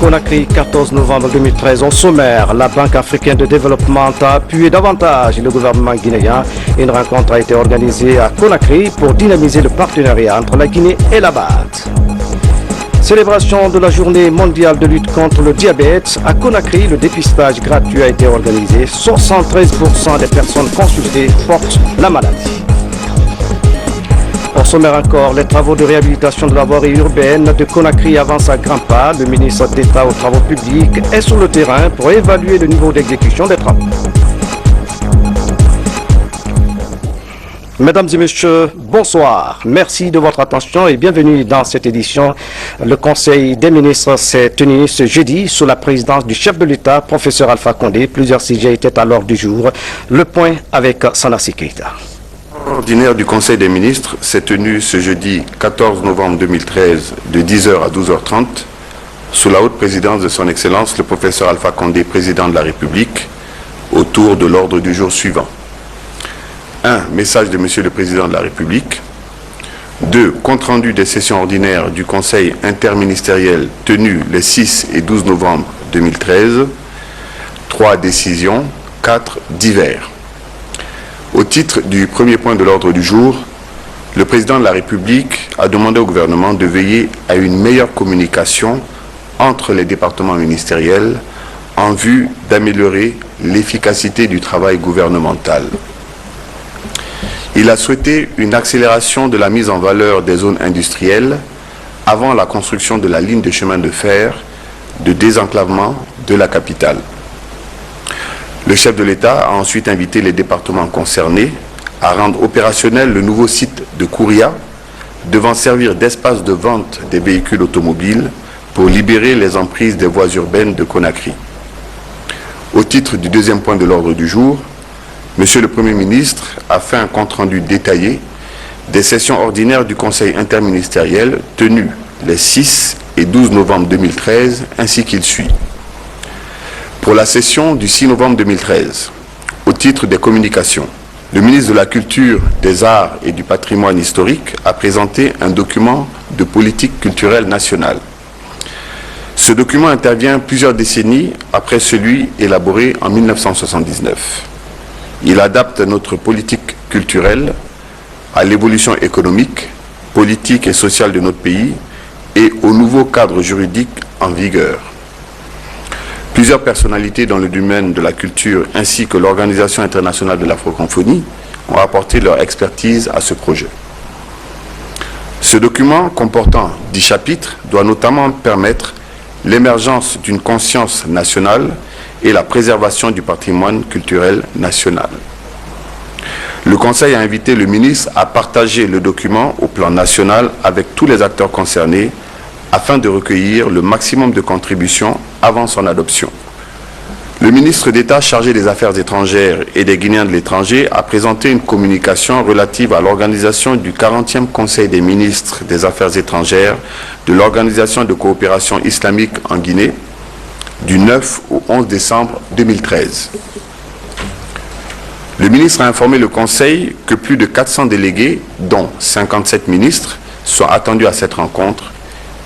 Conakry, 14 novembre 2013. Au sommaire, la Banque africaine de développement a appuyé davantage le gouvernement guinéen. Une rencontre a été organisée à Conakry pour dynamiser le partenariat entre la Guinée et la BAD. Célébration de la journée mondiale de lutte contre le diabète. À Conakry, le dépistage gratuit a été organisé. 73% des personnes consultées portent la maladie. Au sommaire encore, les travaux de réhabilitation de la voirie urbaine de Conakry avancent à grands pas. Le ministre d'État aux Travaux publics est sur le terrain pour évaluer le niveau d'exécution des travaux. Mesdames et messieurs, bonsoir. Merci de votre attention et bienvenue dans cette édition. Le Conseil des ministres s'est tenu ce jeudi sous la présidence du chef de l'État, professeur Alpha Condé. Plusieurs sujets étaient à l'ordre du jour. Le point avec Sanassi Keita. Ordinaire du Conseil des ministres s'est tenu ce jeudi 14 novembre 2013 de 10h à 12h30 sous la haute présidence de son Excellence le professeur Alpha Condé, président de la République, autour de l'ordre du jour suivant. 1. Message de Monsieur le Président de la République. 2. Compte rendu des sessions ordinaires du Conseil interministériel tenu les 6 et 12 novembre 2013. 3. Décisions. 4. Divers. Au titre du premier point de l'ordre du jour, le Président de la République a demandé au gouvernement de veiller à une meilleure communication entre les départements ministériels en vue d'améliorer l'efficacité du travail gouvernemental. Il a souhaité une accélération de la mise en valeur des zones industrielles avant la construction de la ligne de chemin de fer de désenclavement de la capitale. Le chef de l'État a ensuite invité les départements concernés à rendre opérationnel le nouveau site de Kouria, devant servir d'espace de vente des véhicules automobiles pour libérer les emprises des voies urbaines de Conakry. Au titre du deuxième point de l'ordre du jour, Monsieur le Premier ministre a fait un compte-rendu détaillé des sessions ordinaires du Conseil interministériel tenues les 6 et 12 novembre 2013, ainsi qu'il suit. Pour la session du 6 novembre 2013, au titre des communications, le ministre de la Culture, des Arts et du Patrimoine historique a présenté un document de politique culturelle nationale. Ce document intervient plusieurs décennies après celui élaboré en 1979. Il adapte notre politique culturelle à l'évolution économique, politique et sociale de notre pays et au nouveau cadre juridique en vigueur. Plusieurs personnalités dans le domaine de la culture ainsi que l'Organisation internationale de la francophonie ont apporté leur expertise à ce projet. Ce document, comportant 10 chapitres, doit notamment permettre l'émergence d'une conscience nationale et la préservation du patrimoine culturel national. Le Conseil a invité le ministre à partager le document au plan national avec tous les acteurs concernés afin de recueillir le maximum de contributions avant son adoption. Le ministre d'État chargé des Affaires étrangères et des Guinéens de l'étranger a présenté une communication relative à l'organisation du 40e Conseil des ministres des Affaires étrangères de l'Organisation de coopération islamique en Guinée du 9 au 11 décembre 2013. Le ministre a informé le Conseil que plus de 400 délégués, dont 57 ministres, sont attendus à cette rencontre.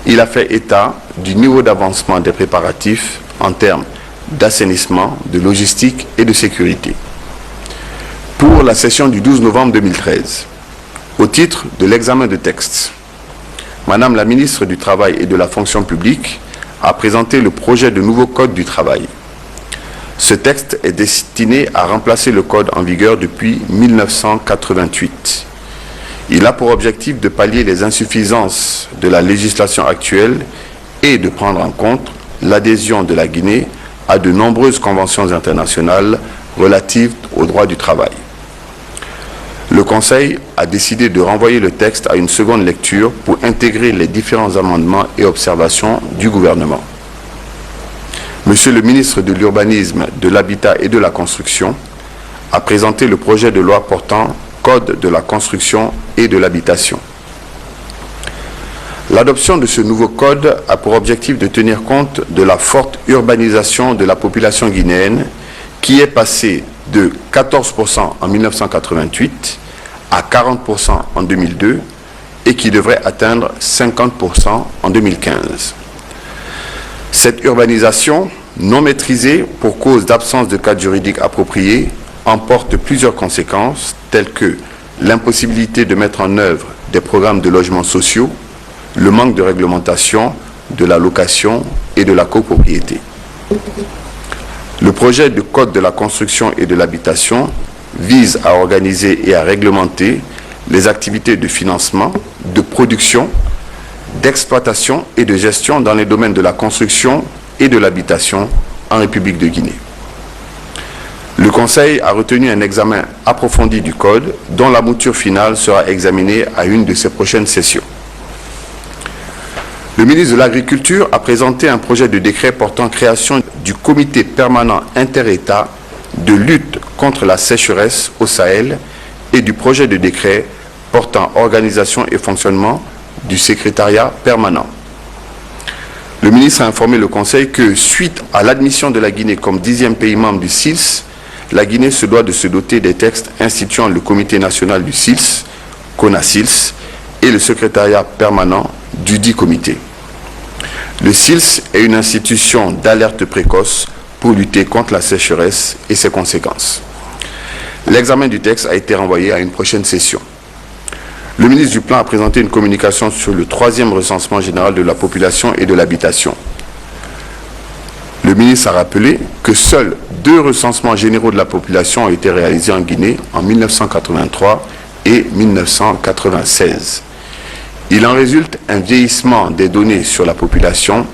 Il a fait état du niveau d'avancement des préparatifs en termes d'assainissement, de logistique et de sécurité. Pour la session du 12 novembre 2013, au titre de l'examen de textes, Madame la ministre du Travail et de la Fonction publique a présenté le projet de nouveau Code du travail. Ce texte est destiné à remplacer le Code en vigueur depuis 1988. Il a pour objectif de pallier les insuffisances de la législation actuelle et de prendre en compte l'adhésion de la Guinée à de nombreuses conventions internationales relatives aux droits du travail. Le Conseil a décidé de renvoyer le texte à une seconde lecture pour intégrer les différents amendements et observations du gouvernement. Monsieur le ministre de l'Urbanisme, de l'Habitat et de la Construction a présenté le projet de loi portant Code de la construction et de l'habitation. L'adoption de ce nouveau code a pour objectif de tenir compte de la forte urbanisation de la population guinéenne qui est passée de 14% en 1988 à 40% en 2002 et qui devrait atteindre 50% en 2015. Cette urbanisation, non maîtrisée pour cause d'absence de cadre juridique approprié, emporte plusieurs conséquences telles que l'impossibilité de mettre en œuvre des programmes de logements sociaux, le manque de réglementation, de la location et de la copropriété. Le projet de Code de la construction et de l'habitation vise à organiser et à réglementer les activités de financement, de production, d'exploitation et de gestion dans les domaines de la construction et de l'habitation en République de Guinée. Le Conseil a retenu un examen approfondi du Code dont la mouture finale sera examinée à une de ses prochaines sessions. Le ministre de l'Agriculture a présenté un projet de décret portant création du comité permanent inter-État de lutte contre la sécheresse au Sahel et du projet de décret portant organisation et fonctionnement du secrétariat permanent. Le ministre a informé le Conseil que, suite à l'admission de la Guinée comme 10e pays membre du SILS, la Guinée se doit de se doter des textes instituant le Comité national du SILS, CONASILS, et le secrétariat permanent du dit comité. Le SILS est une institution d'alerte précoce pour lutter contre la sécheresse et ses conséquences. L'examen du texte a été renvoyé à une prochaine session. Le ministre du Plan a présenté une communication sur le 3e recensement général de la population et de l'habitation. Le ministre a rappelé que seuls 2 recensements généraux de la population ont été réalisés en Guinée en 1983 et 1996. Il en résulte un vieillissement des données sur la population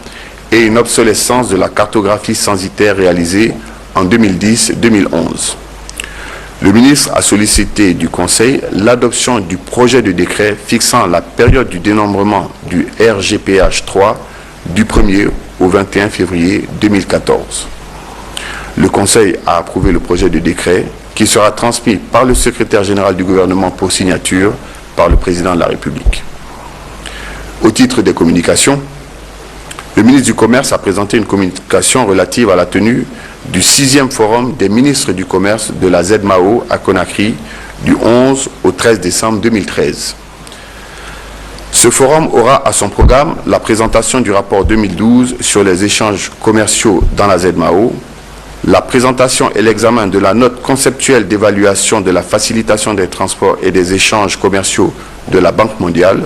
et une obsolescence de la cartographie censitaire réalisée en 2010-2011. Le ministre a sollicité du Conseil l'adoption du projet de décret fixant la période du dénombrement du RGPH 3 du 1er au 21 février 2014. Le Conseil a approuvé le projet de décret qui sera transmis par le secrétaire général du gouvernement pour signature par le président de la République. Au titre des communications, le ministre du Commerce a présenté une communication relative à la tenue du 6e forum des ministres du Commerce de la ZMAO à Conakry du 11 au 13 décembre 2013. Ce forum aura à son programme la présentation du rapport 2012 sur les échanges commerciaux dans la ZMAO, la présentation et l'examen de la note conceptuelle d'évaluation de la facilitation des transports et des échanges commerciaux de la Banque mondiale,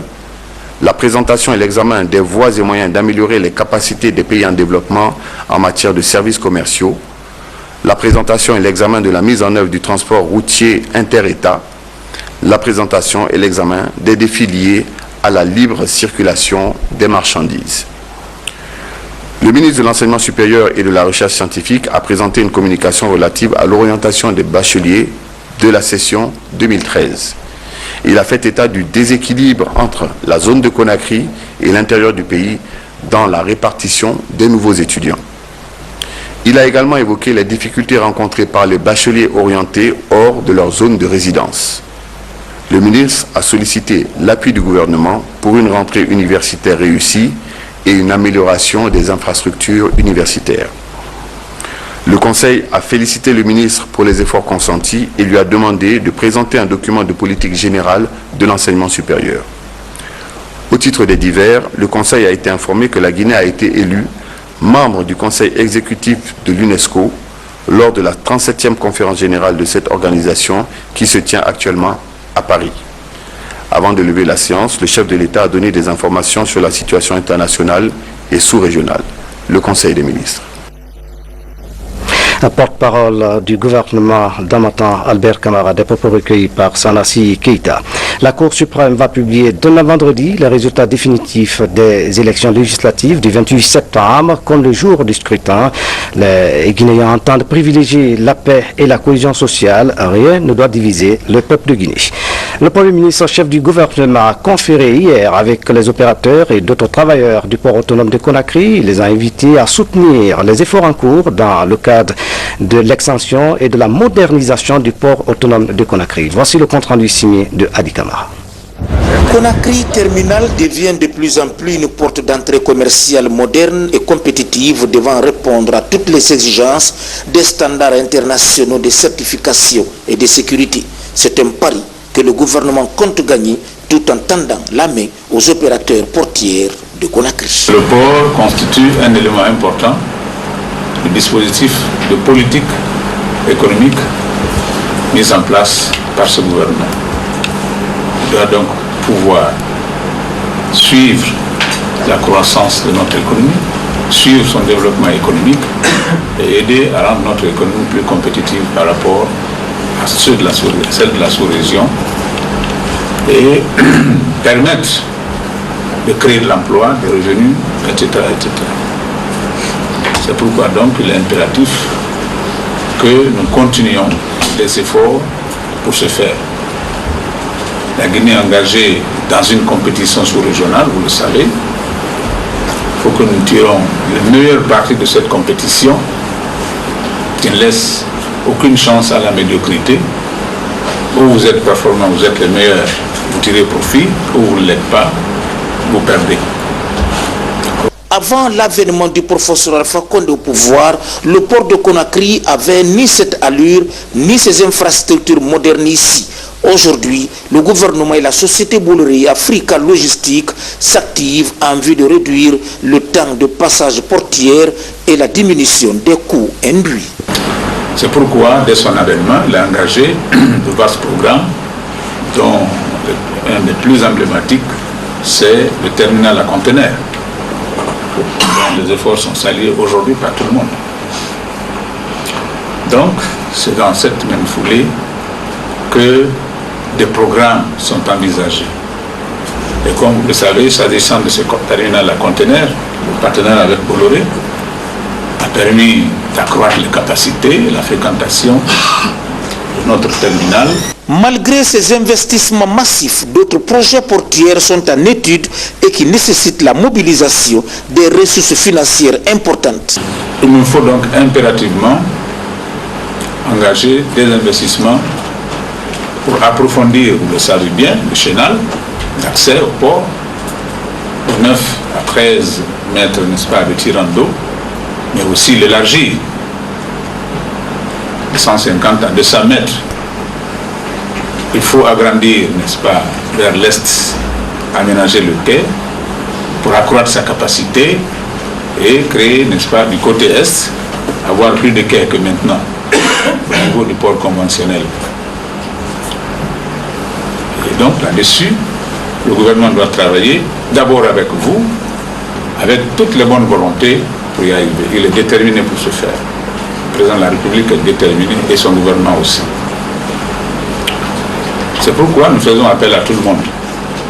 la présentation et l'examen des voies et moyens d'améliorer les capacités des pays en développement en matière de services commerciaux, la présentation et l'examen de la mise en œuvre du transport routier inter-État, la présentation et l'examen des défis liés à la libre circulation des marchandises. Le ministre de l'Enseignement supérieur et de la Recherche scientifique a présenté une communication relative à l'orientation des bacheliers de la session 2013. Il a fait état du déséquilibre entre la zone de Conakry et l'intérieur du pays dans la répartition des nouveaux étudiants. Il a également évoqué les difficultés rencontrées par les bacheliers orientés hors de leur zone de résidence. Le ministre a sollicité l'appui du gouvernement pour une rentrée universitaire réussie et une amélioration des infrastructures universitaires. Le Conseil a félicité le ministre pour les efforts consentis et lui a demandé de présenter un document de politique générale de l'enseignement supérieur. Au titre des divers, le Conseil a été informé que la Guinée a été élue membre du Conseil exécutif de l'UNESCO lors de la 37e conférence générale de cette organisation qui se tient actuellement à Paris. Avant de lever la séance, le chef de l'État a donné des informations sur la situation internationale et sous-régionale. Le Conseil des ministres. La porte-parole du gouvernement d'Hamatan, Albert Camara, des propos recueillis par Sanassi Keïta. La Cour suprême va publier demain vendredi les résultats définitifs des élections législatives du 28 septembre, comme le jour du scrutin. Les Guinéens entendent privilégier la paix et la cohésion sociale. Rien ne doit diviser le peuple de Guinée. Le Premier ministre chef du gouvernement a conféré hier avec les opérateurs et d'autres travailleurs du port autonome de Conakry. Il les a invités à soutenir les efforts en cours dans le cadre de l'extension et de la modernisation du port autonome de Conakry. Voici le compte-rendu signé de Adi Kamara. Conakry Terminal devient de plus en plus une porte d'entrée commerciale moderne et compétitive devant répondre à toutes les exigences des standards internationaux de certification et de sécurité. C'est un pari que le gouvernement compte gagner tout en tendant la main aux opérateurs portiers de Conakry. Le port constitue un élément important du dispositif de politique économique mis en place par ce gouvernement. Il doit donc pouvoir suivre la croissance de notre économie, suivre son développement économique et aider à rendre notre économie plus compétitive par rapport à celle de la sous-région et permettre de créer de l'emploi, des revenus, etc., etc. C'est pourquoi donc il est impératif que nous continuions les efforts pour ce faire. La Guinée est engagée dans une compétition sous-régionale, vous le savez. Il faut que nous tirons le meilleur parti de cette compétition qui ne laisse aucune chance à la médiocrité. Où vous êtes performants, vous êtes les meilleurs, vous tirez profit, ou vous ne l'êtes pas, vous perdez. Avant l'avènement du professeur Alpha Condé au pouvoir, le port de Conakry avait ni cette allure, ni ses infrastructures modernes ici. Aujourd'hui, le gouvernement et la société Bolloré Africa Logistique s'activent en vue de réduire le temps de passage portière et la diminution des coûts induits. C'est pourquoi, dès son avènement, il a engagé de vastes programmes, dont un des plus emblématiques, c'est le terminal à conteneurs. Les efforts sont salués aujourd'hui par tout le monde. Donc, c'est dans cette même foulée que des programmes sont envisagés. Et comme vous le savez, s'agissant de ce terminal à conteneurs, le partenaire avec Bolloré a permis d'accroître les capacités et la fréquentation de notre terminal. Malgré ces investissements massifs, d'autres projets portuaires sont en étude et qui nécessitent la mobilisation des ressources financières importantes. Il nous faut donc impérativement engager des investissements pour approfondir, vous le savez bien, le chenal, l'accès au port, de 9 à 13 mètres, n'est-ce pas, de tirant d'eau, mais aussi l'élargir de 150 à 200 mètres. Il faut agrandir, n'est-ce pas, vers l'est, aménager le quai pour accroître sa capacité et créer, n'est-ce pas, du côté est, avoir plus de quais que maintenant au niveau du port conventionnel. Et donc là-dessus, le gouvernement doit travailler d'abord avec vous, avec toutes les bonnes volontés pour y arriver. Il est déterminé pour ce faire. Le président de la République est déterminé et son gouvernement aussi. C'est pourquoi nous faisons appel à tout le monde.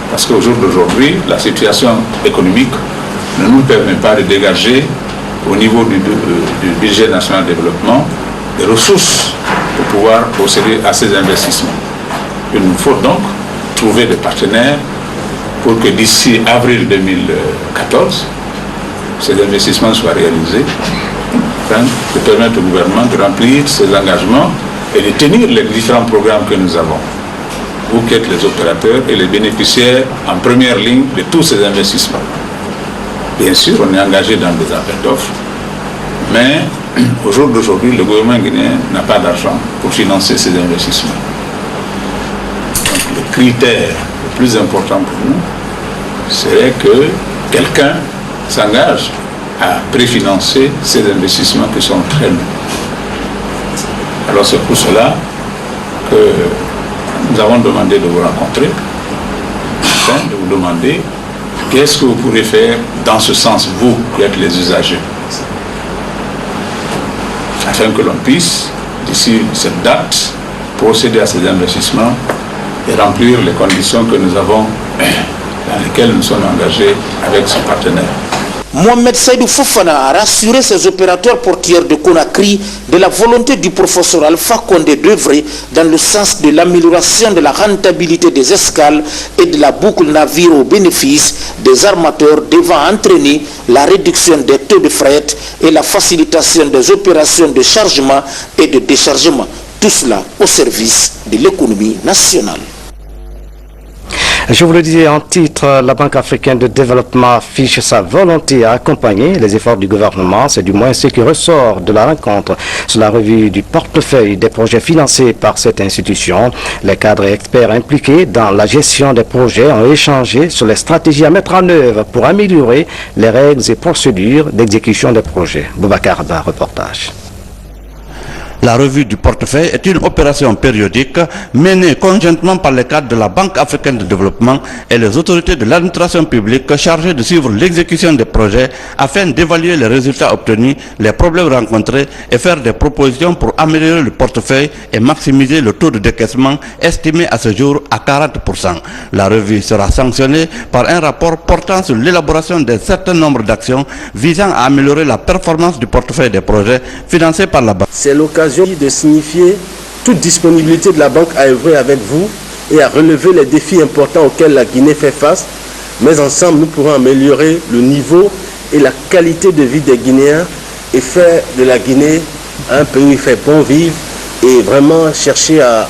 Parce qu'au jour d'aujourd'hui, la situation économique ne nous permet pas de dégager au niveau du budget national de développement des ressources pour pouvoir procéder à ces investissements. Il nous faut donc trouver des partenaires pour que d'ici avril 2014, ces investissements soient réalisés, afin de permettre au gouvernement de remplir ses engagements et de tenir les différents programmes que nous avons. Vous qui êtes les opérateurs et les bénéficiaires en première ligne de tous ces investissements. Bien sûr, on est engagé dans des appels d'offres, mais au jour d'aujourd'hui, le gouvernement guinéen n'a pas d'argent pour financer ces investissements. Donc, le critère le plus important pour nous serait que quelqu'un s'engage à préfinancer ces investissements qui sont très longs. Alors c'est pour cela que nous avons demandé de vous rencontrer, afin de vous demander qu'est-ce que vous pourrez faire dans ce sens, vous qui êtes les usagers, afin que l'on puisse, d'ici cette date, procéder à ces investissements et remplir les conditions que nous avons, dans lesquelles nous sommes engagés avec ce partenaire. Mohamed Saïdou Fofana a rassuré ses opérateurs portuaires de Conakry de la volonté du professeur Alpha Condé d'œuvrer dans le sens de l'amélioration de la rentabilité des escales et de la boucle navire au bénéfice des armateurs devant entraîner la réduction des taux de fret et la facilitation des opérations de chargement et de déchargement. Tout cela au service de l'économie nationale. Je vous le disais en titre, la Banque africaine de développement affiche sa volonté à accompagner les efforts du gouvernement. C'est du moins ce qui ressort de la rencontre sur la revue du portefeuille des projets financés par cette institution. Les cadres et experts impliqués dans la gestion des projets ont échangé sur les stratégies à mettre en œuvre pour améliorer les règles et procédures d'exécution des projets. Boubacar Abba, reportage. La revue du portefeuille est une opération périodique menée conjointement par les cadres de la Banque africaine de développement et les autorités de l'administration publique chargées de suivre l'exécution des projets afin d'évaluer les résultats obtenus, les problèmes rencontrés et faire des propositions pour améliorer le portefeuille et maximiser le taux de décaissement estimé à ce jour à 40%. La revue sera sanctionnée par un rapport portant sur l'élaboration d'un certain nombre d'actions visant à améliorer la performance du portefeuille des projets financés par la Banque. C'est l'occasion de signifier toute disponibilité de la banque à œuvrer avec vous et à relever les défis importants auxquels la Guinée fait face. Mais ensemble, nous pourrons améliorer le niveau et la qualité de vie des Guinéens et faire de la Guinée un pays où il fait bon vivre et vraiment chercher à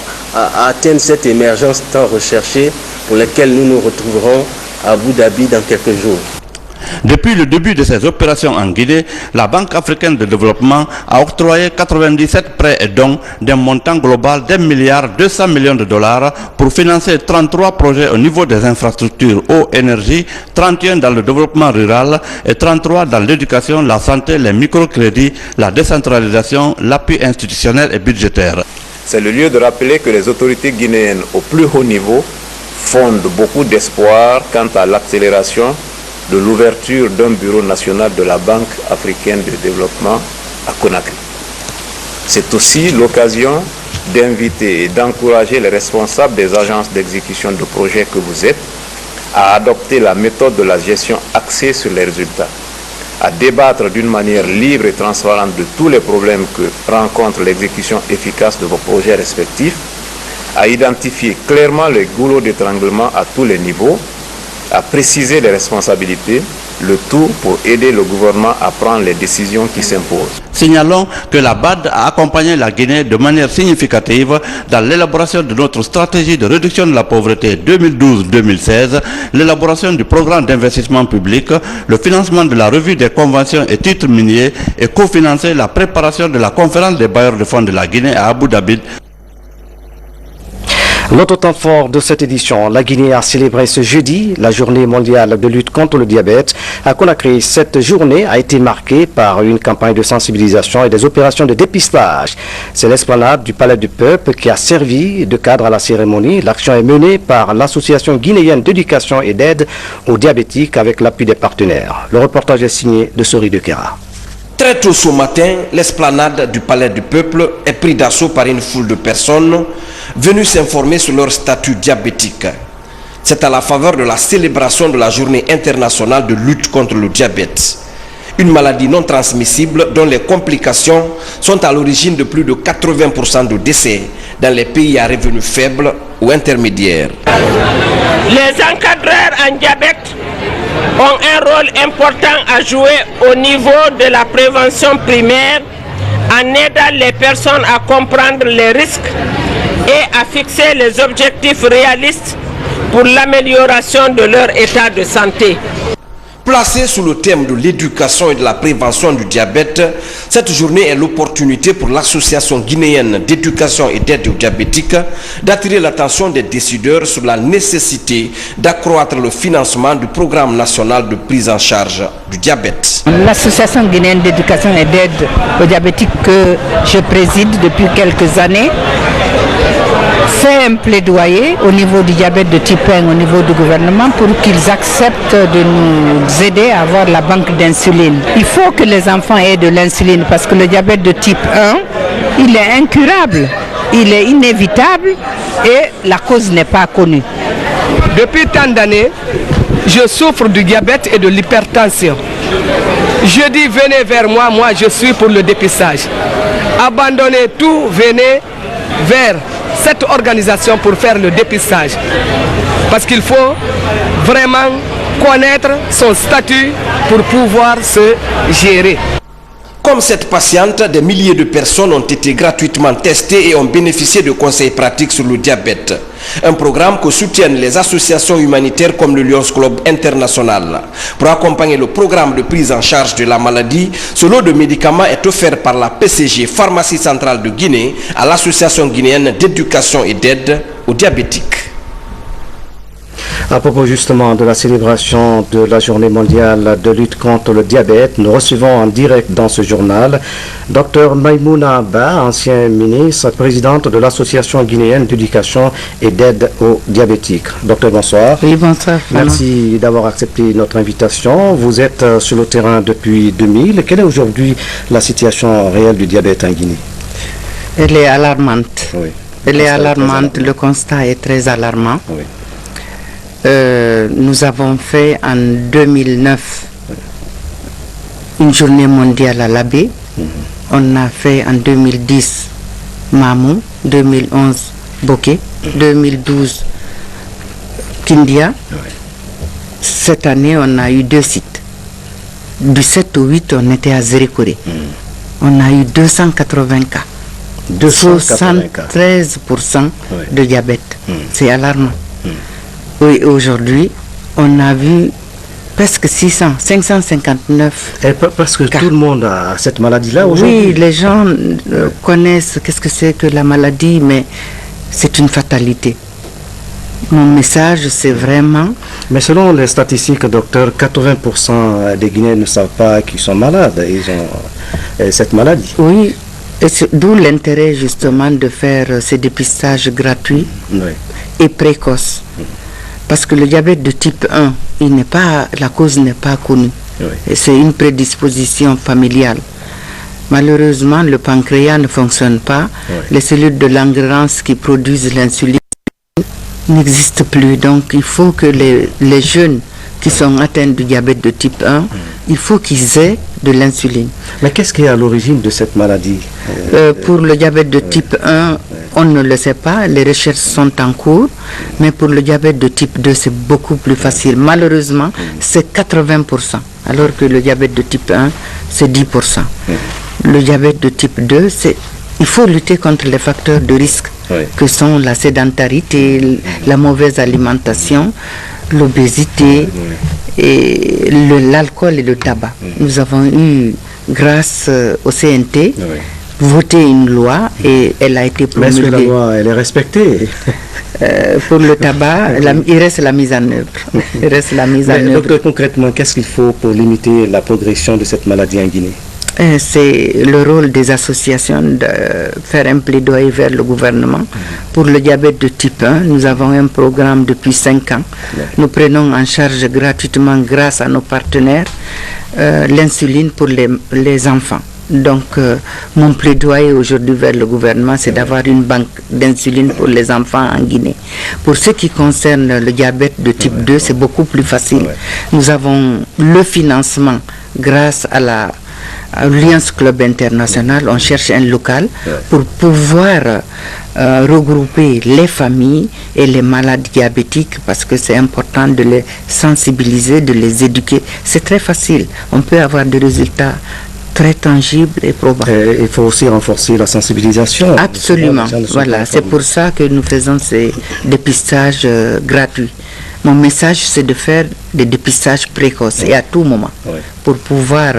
atteindre cette émergence tant recherchée pour laquelle nous nous retrouverons à Abu Dhabi dans quelques jours. Depuis le début de ces opérations en Guinée, la Banque africaine de développement a octroyé 97 prêts et dons d'un montant global d'1,2 milliard de dollars pour financer 33 projets au niveau des infrastructures eau, énergie, 31 dans le développement rural et 33 dans l'éducation, la santé, les microcrédits, la décentralisation, l'appui institutionnel et budgétaire. C'est le lieu de rappeler que les autorités guinéennes au plus haut niveau fondent beaucoup d'espoir quant à l'accélération de l'ouverture d'un bureau national de la Banque africaine de développement à Conakry. C'est aussi l'occasion d'inviter et d'encourager les responsables des agences d'exécution de projets que vous êtes à adopter la méthode de la gestion axée sur les résultats, à débattre d'une manière libre et transparente de tous les problèmes que rencontre l'exécution efficace de vos projets respectifs, à identifier clairement les goulots d'étranglement à tous les niveaux, à préciser les responsabilités, le tout pour aider le gouvernement à prendre les décisions qui s'imposent. Signalons que la BAD a accompagné la Guinée de manière significative dans l'élaboration de notre stratégie de réduction de la pauvreté 2012-2016, l'élaboration du programme d'investissement public, le financement de la revue des conventions et titres miniers et cofinancé la préparation de la conférence des bailleurs de fonds de la Guinée à Abu Dhabi. L'autre temps fort de cette édition, la Guinée a célébré ce jeudi la journée mondiale de lutte contre le diabète. À Conakry, cette journée a été marquée par une campagne de sensibilisation et des opérations de dépistage. C'est l'esplanade du Palais du Peuple qui a servi de cadre à la cérémonie. L'action est menée par l'Association guinéenne d'éducation et d'aide aux diabétiques avec l'appui des partenaires. Le reportage est signé de Sori de Kera. Très tôt ce matin, l'esplanade du Palais du Peuple est prise d'assaut par une foule de personnes venues s'informer sur leur statut diabétique. C'est à la faveur de la célébration de la journée internationale de lutte contre le diabète, une maladie non transmissible dont les complications sont à l'origine de plus de 80% de décès dans les pays à revenus faibles ou intermédiaires. Les encadreurs en diabète ont un rôle important à jouer au niveau de la prévention primaire en aidant les personnes à comprendre les risques et à fixer les objectifs réalistes pour l'amélioration de leur état de santé. Placée sous le thème de l'éducation et de la prévention du diabète, cette journée est l'opportunité pour l'Association guinéenne d'éducation et d'aide aux diabétiques d'attirer l'attention des décideurs sur la nécessité d'accroître le financement du programme national de prise en charge du diabète. L'Association guinéenne d'éducation et d'aide aux diabétiques que je préside depuis quelques années fait un plaidoyer au niveau du diabète de type 1, au niveau du gouvernement, pour qu'ils acceptent de nous aider à avoir la banque d'insuline. Il faut que les enfants aient de l'insuline parce que le diabète de type 1, il est incurable, il est inévitable et la cause n'est pas connue. Depuis tant d'années, je souffre du diabète et de l'hypertension. Je dis venez vers moi, moi je suis pour le dépistage. Abandonnez tout, venez vers cette organisation pour faire le dépistage. Parce qu'il faut vraiment connaître son statut pour pouvoir se gérer. Comme cette patiente, des milliers de personnes ont été gratuitement testées et ont bénéficié de conseils pratiques sur le diabète. Un programme que soutiennent les associations humanitaires comme le Lions Club International. Pour accompagner le programme de prise en charge de la maladie, ce lot de médicaments est offert par la PCG, Pharmacie Centrale de Guinée, à l'Association guinéenne d'éducation et d'aide aux diabétiques. À propos justement de la célébration de la journée mondiale de lutte contre le diabète, nous recevons en direct dans ce journal Dr Maïmouna Ba, ancien ministre, présidente de l'Association guinéenne d'éducation et d'aide aux diabétiques. Docteur, bonsoir. Oui, bonsoir. Merci d'avoir accepté notre invitation. Vous êtes sur le terrain depuis 2000. Quelle est aujourd'hui la situation réelle du diabète en Guinée? Elle est alarmante. Oui. Elle est alarmante. Le constat est très alarmant. Oui. Nous avons fait en 2009 une journée mondiale à l'abbé. On a fait en 2010 Mamou, 2011 Bokeh, 2012 Kindia. Cette année, on a eu 2 sites. Du 7 au 8, on était à Zérékoré. On a eu 280 cas. 73% de diabète. C'est alarmant. Oui, aujourd'hui, on a vu presque 559 parce que tout le monde a cette maladie-là aujourd'hui. Oui, les gens connaissent qu'est-ce que c'est que la maladie, mais c'est une fatalité. Mon message, c'est vraiment... Mais selon les statistiques, docteur, 80% des Guinéens ne savent pas qu'ils sont malades. Ils ont cette maladie. Oui, d'où l'intérêt justement de faire ces dépistages gratuits et précoces. Parce que le diabète de type 1, la cause n'est pas connue. C'est une prédisposition familiale. Malheureusement, le pancréas ne fonctionne pas. Les cellules de Langerhans qui produisent l'insuline n'existent plus. Donc, il faut que les jeunes qui sont atteints du diabète de type 1, il faut qu'ils aient de l'insuline. Mais qu'est-ce qui est à l'origine de cette maladie? Pour le diabète de type 1, on ne le sait pas, les recherches sont en cours, mais pour le diabète de type 2, c'est beaucoup plus facile. Malheureusement, c'est 80%, alors que le diabète de type 1, c'est 10%. Le diabète de type 2, il faut lutter contre les facteurs de risque que sont la sédentarité, la mauvaise alimentation, l'obésité et l'alcool et le tabac. Nous avons eu, grâce au CNT, voté une loi et elle a été promulguée. Mais est-ce que la loi, elle est respectée? Pour le tabac, il reste la mise en œuvre. Il reste la mise en œuvre. Docteur, concrètement, qu'est-ce qu'il faut pour limiter la progression de cette maladie en Guinée? C'est le rôle des associations de faire un plaidoyer vers le gouvernement. Pour le diabète de type 1, nous avons un programme depuis 5 ans. Nous prenons en charge gratuitement, grâce à nos partenaires, l'insuline pour les enfants. Donc, mon plaidoyer aujourd'hui vers le gouvernement, c'est d'avoir une banque d'insuline pour les enfants en Guinée. Pour ce qui concerne le diabète de type 2, c'est beaucoup plus facile. Nous avons le financement grâce à Lions Club International. On cherche un local pour pouvoir regrouper les familles et les malades diabétiques, parce que c'est important de les sensibiliser, de les éduquer. C'est très facile. On peut avoir des résultats très tangible et probable. Il faut aussi renforcer la sensibilisation. Absolument. Voilà, c'est pour ça que nous faisons ces dépistages gratuits. Mon message, c'est de faire des dépistages précoces et à tout moment pour pouvoir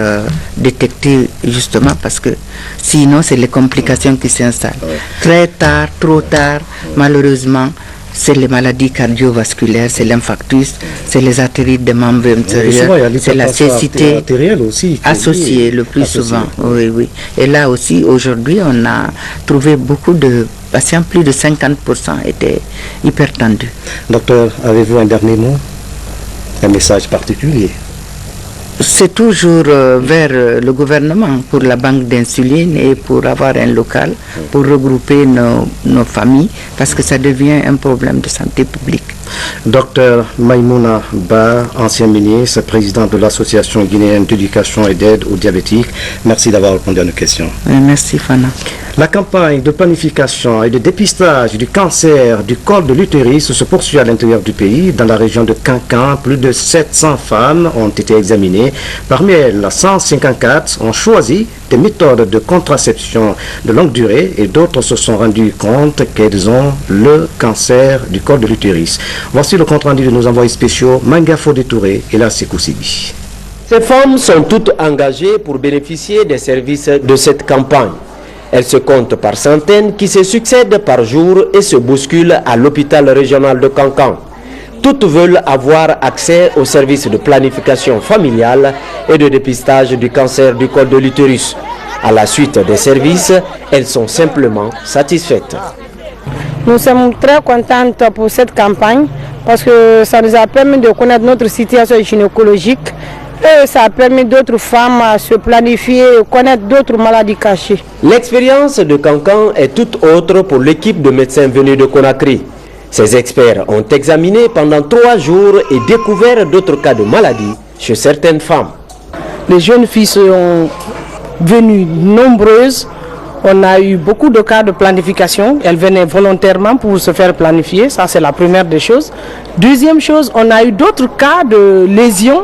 détecter justement, parce que sinon, c'est les complications qui s'installent. Très tard, trop tard, malheureusement, c'est les maladies cardiovasculaires, c'est l'infarctus, c'est les artérites des membres inférieurs, c'est la cécité aussi associée le plus souvent. Oui. Et là aussi, aujourd'hui, on a trouvé beaucoup de patients, plus de 50% étaient hypertendus. Docteur, avez-vous un dernier mot? Un message particulier? C'est toujours vers le gouvernement pour la banque d'insuline et pour avoir un local, pour regrouper nos familles, parce que ça devient un problème de santé publique. Docteur Maïmouna Ba, ancien ministre, président de l'Association guinéenne d'éducation et d'aide aux diabétiques, merci d'avoir répondu à nos questions. Merci Fana. La campagne de planification et de dépistage du cancer du col de l'utérus se poursuit à l'intérieur du pays. Dans la région de Kankan, plus de 700 femmes ont été examinées. Parmi elles, 154 ont choisi des méthodes de contraception de longue durée et d'autres se sont rendues compte qu'elles ont le cancer du col de l'utérus. Voici le compte rendu de nos envoyés spéciaux Mangafo Détouré et Lassikou Sibi. Ces femmes sont toutes engagées pour bénéficier des services de cette campagne. Elles se comptent par centaines qui se succèdent par jour et se bousculent à l'hôpital régional de Kankan. Toutes veulent avoir accès aux services de planification familiale et de dépistage du cancer du col de l'utérus. À la suite des services, elles sont simplement satisfaites. Nous sommes très contentes pour cette campagne parce que ça nous a permis de connaître notre situation gynécologique et ça a permis d'autres femmes à se planifier et connaître d'autres maladies cachées. L'expérience de Kankan est toute autre pour l'équipe de médecins venus de Conakry. Ces experts ont examiné pendant 3 jours et découvert d'autres cas de maladies chez certaines femmes. Les jeunes filles sont venues nombreuses. On a eu beaucoup de cas de planification. Elles venaient volontairement pour se faire planifier. Ça, c'est la première des choses. Deuxième chose, on a eu d'autres cas de lésions,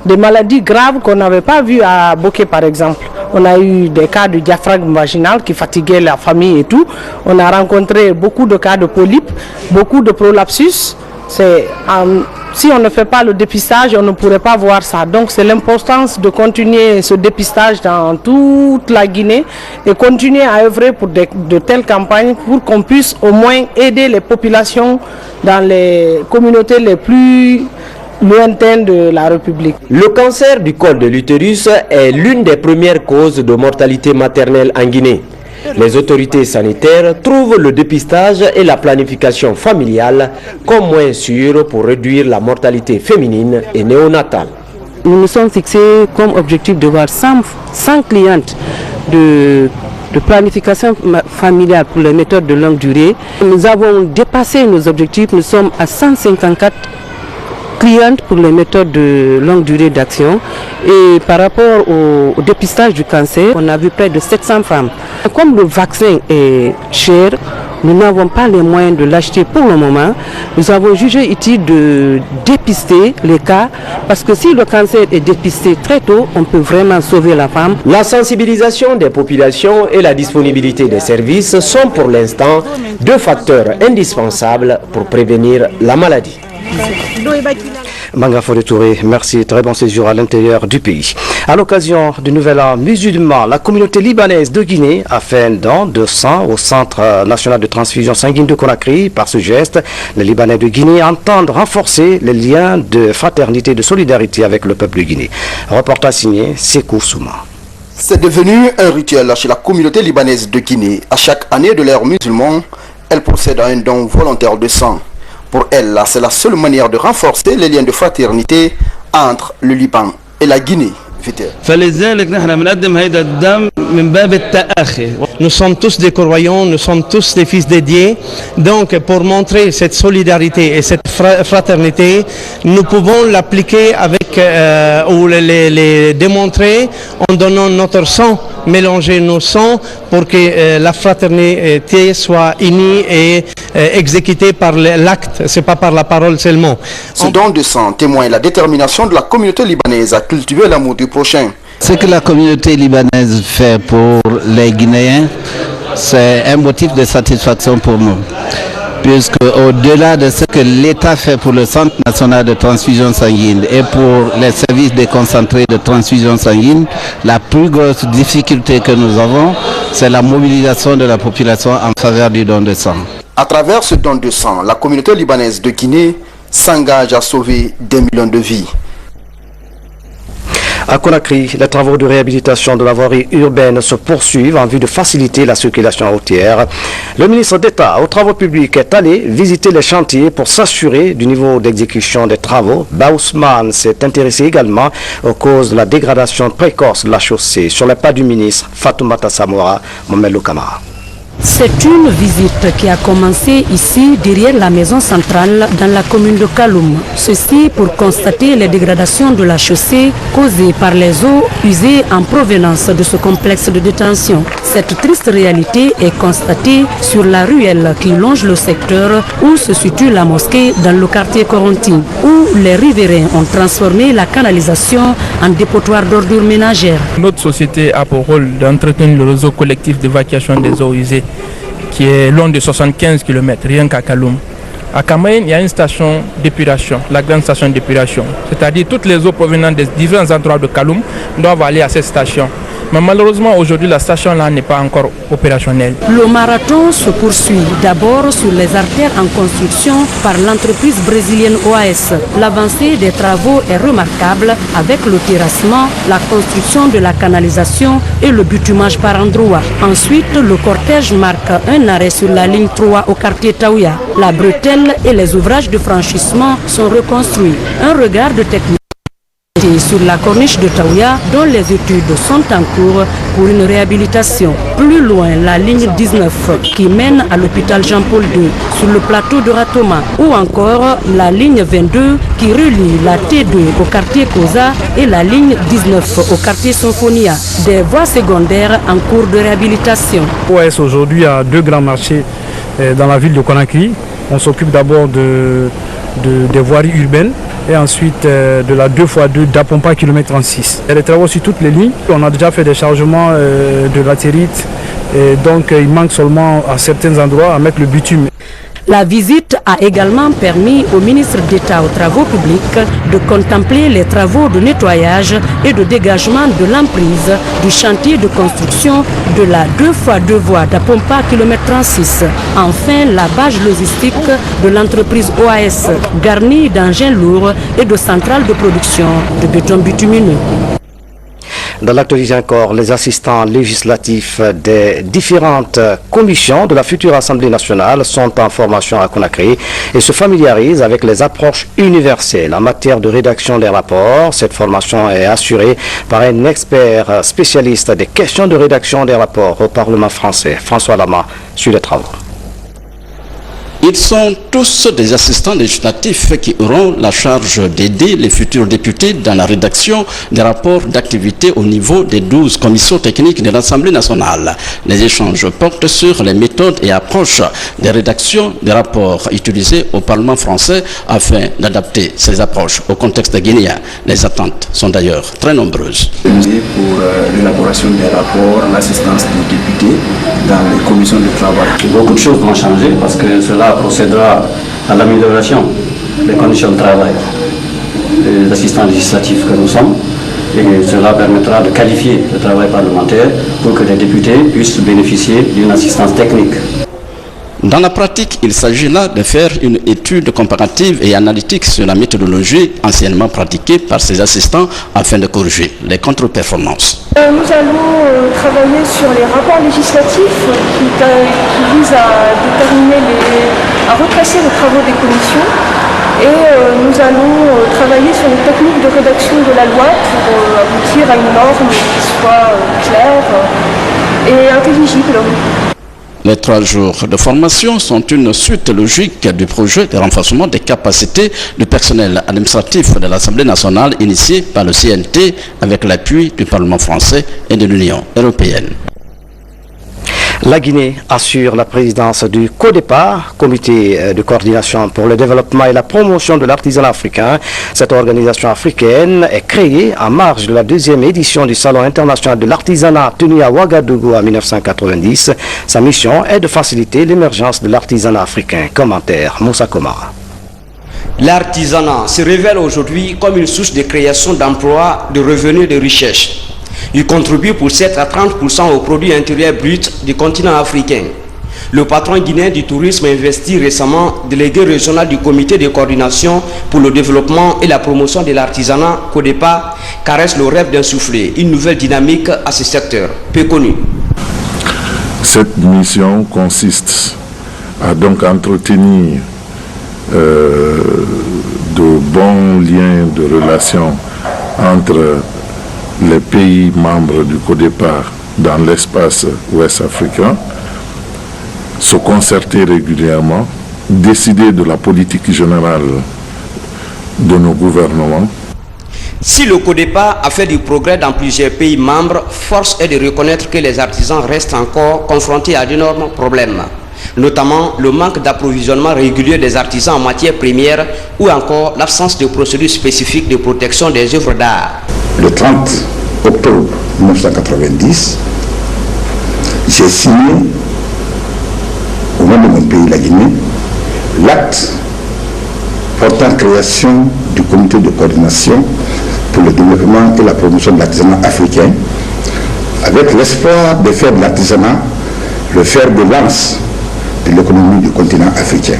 des maladies graves qu'on n'avait pas vues à Bokeh, par exemple. On a eu des cas de diaphragme vaginal qui fatiguaient la famille et tout. On a rencontré beaucoup de cas de polypes, beaucoup de prolapsus. Si on ne fait pas le dépistage, on ne pourrait pas voir ça. Donc c'est l'importance de continuer ce dépistage dans toute la Guinée et continuer à œuvrer pour de telles campagnes pour qu'on puisse au moins aider les populations dans les communautés les plus lointaines de la République. Le cancer du col de l'utérus est l'une des premières causes de mortalité maternelle en Guinée. Les autorités sanitaires trouvent le dépistage et la planification familiale comme moyen sûr pour réduire la mortalité féminine et néonatale. Nous nous sommes fixés comme objectif de voir 100 clientes de planification familiale pour les méthodes de longue durée. Nous avons dépassé nos objectifs, nous sommes à 154 clientes pour les méthodes de longue durée d'action et par rapport au dépistage du cancer, on a vu près de 700 femmes. Comme le vaccin est cher, nous n'avons pas les moyens de l'acheter pour le moment. Nous avons jugé utile de dépister les cas parce que si le cancer est dépisté très tôt, on peut vraiment sauver la femme. La sensibilisation des populations et la disponibilité des services sont pour l'instant 2 facteurs indispensables pour prévenir la maladie. Mangafo Détouré, merci. Très bon séjour à l'intérieur du pays. À l'occasion du Nouvel An musulman, la communauté libanaise de Guinée a fait un don de sang au Centre national de transfusion sanguine de Conakry. Par ce geste, les Libanais de Guinée entendent renforcer les liens de fraternité et de solidarité avec le peuple guinéen. Reportage signé Sekou Souma. C'est devenu un rituel chez la communauté libanaise de Guinée. À chaque année de l'ère musulmane, elle procède à un don volontaire de sang. Pour elle, c'est la seule manière de renforcer les liens de fraternité entre le Liban et la Guinée. Nous sommes tous des croyants, nous sommes tous des fils dédiés. Donc pour montrer cette solidarité et cette fraternité, nous pouvons l'appliquer avec ou les démontrer en donnant notre sang, mélanger nos sangs pour que la fraternité soit unie et exécutée par l'acte, c'est pas par la parole seulement. Ce don de sang témoigne la détermination de la communauté libanaise à cultiver l'amour du prochain. Ce que la communauté libanaise fait pour les Guinéens, c'est un motif de satisfaction pour nous. Puisque au-delà de ce que l'État fait pour le Centre national de transfusion sanguine et pour les services déconcentrés de transfusion sanguine, la plus grosse difficulté que nous avons, c'est la mobilisation de la population en faveur du don de sang. À travers ce don de sang, la communauté libanaise de Guinée s'engage à sauver des millions de vies. À Conakry, les travaux de réhabilitation de la voirie urbaine se poursuivent en vue de faciliter la circulation routière. Le ministre d'État aux travaux publics est allé visiter les chantiers pour s'assurer du niveau d'exécution des travaux. Baousman s'est intéressé également aux causes de la dégradation précoce de la chaussée. Sur les pas du ministre Fatoumata Samora, Mohamed Kamara. C'est une visite qui a commencé ici, derrière la maison centrale, dans la commune de Kaloum. Ceci pour constater les dégradations de la chaussée causées par les eaux usées en provenance de ce complexe de détention. Cette triste réalité est constatée sur la ruelle qui longe le secteur où se situe la mosquée dans le quartier Corentin, où les riverains ont transformé la canalisation en dépotoir d'ordures ménagères. Notre société a pour rôle d'entretenir le réseau collectif d'évacuation des eaux usées qui est long de 75 km, rien qu'à Kaloum. À Kamaïn, il y a une station d'épuration, la grande station d'épuration. C'est-à-dire toutes les eaux provenant des différents endroits de Kaloum doivent aller à cette station. Mais malheureusement, aujourd'hui, la station-là n'est pas encore opérationnelle. Le marathon se poursuit d'abord sur les artères en construction par l'entreprise brésilienne OAS. L'avancée des travaux est remarquable avec le terrassement, la construction de la canalisation et le bitumage par endroits. Ensuite, le cortège marque un arrêt sur la ligne 3 au quartier Taouya. La bretelle et les ouvrages de franchissement sont reconstruits. Un regard de technique sur la corniche de Taouya, dont les études sont en cours pour une réhabilitation. Plus loin, la ligne 19 qui mène à l'hôpital Jean-Paul II sur le plateau de Ratoma, ou encore la ligne 22 qui relie la T2 au quartier Koza et la ligne 19 au quartier Symphonia. Des voies secondaires en cours de réhabilitation. OAS aujourd'hui a deux grands marchés dans la ville de Conakry. On s'occupe d'abord des voiries urbaines et ensuite de la 2x2 d'Apompa km 36. Il y a des travaux sur toutes les lignes. On a déjà fait des chargements de latérite et donc il manque seulement à certains endroits à mettre le bitume. La visite a également permis au ministre d'État aux Travaux publics de contempler les travaux de nettoyage et de dégagement de l'emprise du chantier de construction de la 2x2 voies d'Apompa km 36. Enfin, la base logistique de l'entreprise OAS, garnie d'engins lourds et de centrales de production de béton bitumineux. Dans l'actualité encore, les assistants législatifs des différentes commissions de la future Assemblée nationale sont en formation à Conakry et se familiarisent avec les approches universelles en matière de rédaction des rapports. Cette formation est assurée par un expert spécialiste des questions de rédaction des rapports au Parlement français. François Lama suit les travaux. Ils sont tous des assistants législatifs qui auront la charge d'aider les futurs députés dans la rédaction des rapports d'activité au niveau des 12 commissions techniques de l'Assemblée nationale. Les échanges portent sur les méthodes et approches des rédactions des rapports utilisés au Parlement français afin d'adapter ces approches au contexte guinéen. Les attentes sont d'ailleurs très nombreuses. Pour l'élaboration des rapports, l'assistance des députés dans les commissions de travail. Beaucoup de choses vont changer parce que cela procédera à l'amélioration des conditions de travail des assistants législatifs que nous sommes et cela permettra de qualifier le travail parlementaire pour que les députés puissent bénéficier d'une assistance technique. Dans la pratique, il s'agit là de faire une étude comparative et analytique sur la méthodologie anciennement pratiquée par ces assistants afin de corriger les contre-performances. Nous allons travailler sur les rapports législatifs qui visent à retracer les travaux des commissions et nous allons travailler sur les techniques de rédaction de la loi pour aboutir à une norme qui soit claire et intelligible. Les 3 jours de formation sont une suite logique du projet de renforcement des capacités du personnel administratif de l'Assemblée nationale initié par le CNT avec l'appui du Parlement français et de l'Union européenne. La Guinée assure la présidence du CODEPA, Comité de coordination pour le développement et la promotion de l'artisanat africain. Cette organisation africaine est créée en marge de la 2e édition du Salon international de l'artisanat tenu à Ouagadougou en 1990. Sa mission est de faciliter l'émergence de l'artisanat africain. Commentaire Moussa Komara. L'artisanat se révèle aujourd'hui comme une source de création d'emplois, de revenus et de richesses. Il contribue pour 7 à 30% au produit intérieur brut du continent africain. Le patron guinéen du tourisme a investi récemment, délégué régional du comité de coordination pour le développement et la promotion de l'artisanat, CODEPA, caresse le rêve d'insuffler une nouvelle dynamique à ce secteur, peu connu. Cette mission consiste à donc entretenir de bons liens de relations entre les pays membres du CODEPA dans l'espace ouest africain, se concerter régulièrement, décider de la politique générale de nos gouvernements. Si le CODEPA a fait du progrès dans plusieurs pays membres, force est de reconnaître que les artisans restent encore confrontés à d'énormes problèmes, notamment le manque d'approvisionnement régulier des artisans en matières premières ou encore l'absence de procédures spécifiques de protection des œuvres d'art. Le 30 octobre 1990, j'ai signé, au nom de mon pays, la Guinée, l'acte portant création du comité de coordination pour le développement et la promotion de l'artisanat africain, avec l'espoir de faire de l'artisanat le fer de lance de l'économie du continent africain.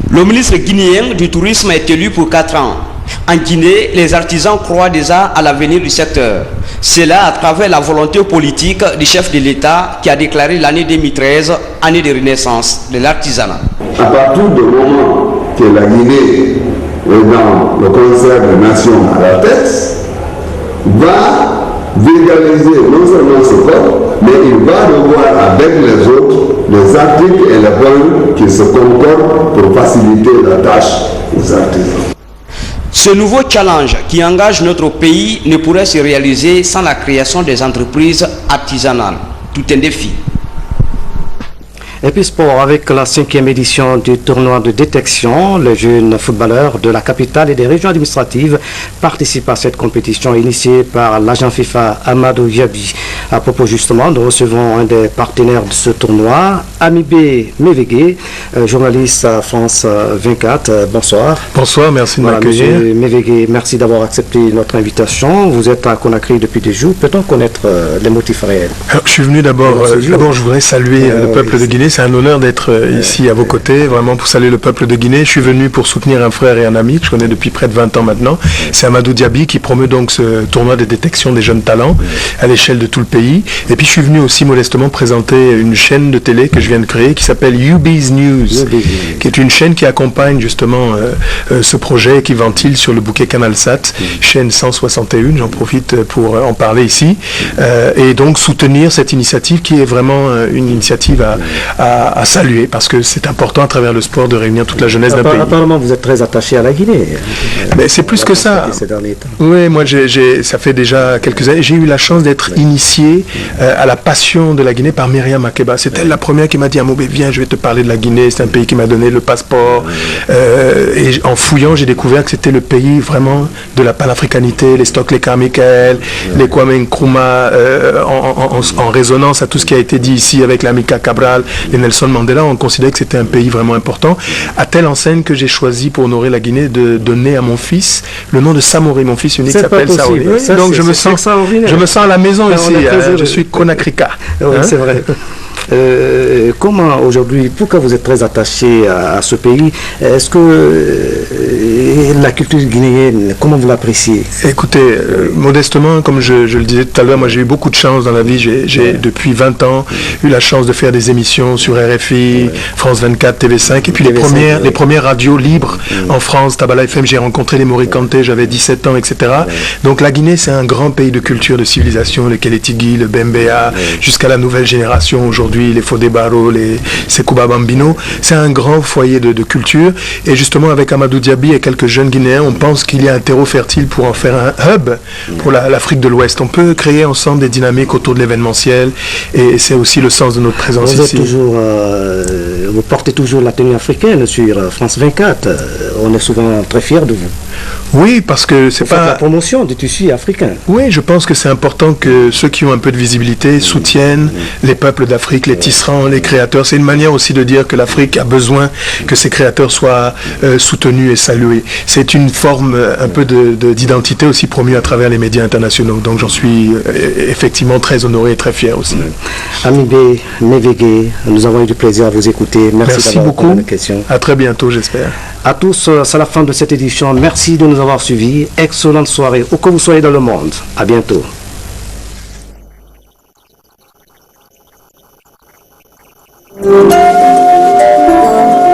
Le ministre guinéen du Tourisme est élu pour 4 ans. En Guinée, les artisans croient déjà à l'avenir du secteur. C'est là à travers la volonté politique du chef de l'État qui a déclaré l'année 2013 année de renaissance de l'artisanat. À partir du moment que la Guinée est dans le concert des nations à la tête, va vulgariser non seulement ce corps, mais il va revoir avec les autres les articles et les points qui se concordent pour faciliter la tâche aux artisans. Ce nouveau challenge qui engage notre pays ne pourrait se réaliser sans la création des entreprises artisanales. Tout un défi. Et puis sport, avec la 5e édition du tournoi de détection, les jeunes footballeurs de la capitale et des régions administratives participent à cette compétition initiée par l'agent FIFA Amadou Diaby. À propos justement, nous recevons un des partenaires de ce tournoi, Amibé Mévégué, journaliste à France 24. Bonsoir. Bonsoir, merci de m'accueillir. Monsieur Mévégué, merci d'avoir accepté notre invitation. Vous êtes à Conakry depuis des jours. Peut-on connaître les motifs réels? Alors, je suis venu d'abord, je voudrais saluer le peuple de Guinée. C'est un honneur d'être ici à vos côtés, vraiment pour saluer le peuple de Guinée. Je suis venu pour soutenir un frère et un ami que je connais depuis près de 20 ans maintenant. C'est Amadou Diaby qui promeut donc ce tournoi de détection des jeunes talents à l'échelle de tout le pays. Et puis je suis venu aussi modestement présenter une chaîne de télé que je viens de créer qui s'appelle UB's News, qui est une chaîne qui accompagne justement ce projet et qui ventile sur le bouquet CanalSat, chaîne 161, j'en profite pour en parler ici, et donc soutenir cette initiative qui est vraiment une initiative à saluer parce que c'est important à travers le sport de réunir toute la jeunesse d'un pays. Apparemment, vous êtes très attaché à la Guinée. Mais c'est plus que ça. Oui, moi, ça fait déjà quelques années. J'ai eu la chance d'être initié à la passion de la Guinée par Myriam Makeba. C'est elle la première qui m'a dit « Amoubé, viens, je vais te parler de la Guinée. » C'est un pays qui m'a donné le passeport. Et en fouillant, j'ai découvert que c'était le pays vraiment de la panafricanité, les Stockley Carmichael, les Kwame Nkrumah, en résonance à tout ce qui a été dit ici avec l'Amilcar Cabral, les Nelson Mandela. On considérait que c'était un pays vraiment important, à telle enseigne que j'ai choisi pour honorer la Guinée de donner à mon fils le nom de Samori. Mon fils unique s'appelle Saori. Donc je me sens à la maison ici. Je suis Konakrika. Oui, c'est vrai. Comment aujourd'hui, pourquoi vous êtes très attaché à ce pays? Est-ce que la culture guinéenne, comment vous l'appréciez? Écoutez, modestement, comme je le disais tout à l'heure, moi j'ai eu beaucoup de chance dans la vie. J'ai depuis 20 ans eu la chance de faire des émissions sur RFI, France 24, TV5, et puis les premières radios libres en France, Tabala FM, j'ai rencontré les Morikanté, j'avais 17 ans, etc. Donc la Guinée, c'est un grand pays de culture, de civilisation, le Kélétigui, le Bembéa, jusqu'à la nouvelle génération aujourd'hui, les Fodé Barro, les Sekouba Bambino. C'est un grand foyer de culture. Et justement, avec Amadou Diaby et quelques jeunes Guinéens, on pense qu'il y a un terreau fertile pour en faire un hub pour l'Afrique de l'Ouest. On peut créer ensemble des dynamiques autour de l'événementiel. Et c'est aussi le sens de notre présence ici. Vous portez toujours la tenue africaine sur France 24. On est souvent très fiers de vous. Oui, parce que c'est pas la promotion du tissu africain. Oui, je pense que c'est important que ceux qui ont un peu de visibilité soutiennent les peuples d'Afrique, les tisserands, les créateurs. C'est une manière aussi de dire que l'Afrique a besoin que ces créateurs soient soutenus et salués. C'est une forme un peu d'identité aussi promue à travers les médias internationaux. Donc j'en suis effectivement très honoré et très fier aussi. Amibé Mévégué, nous avons eu du plaisir à vous écouter. Merci beaucoup. À très bientôt, j'espère. À tous, c'est la fin de cette édition. Merci de nous avoir suivis. Excellente soirée, où que vous soyez dans le monde. À bientôt.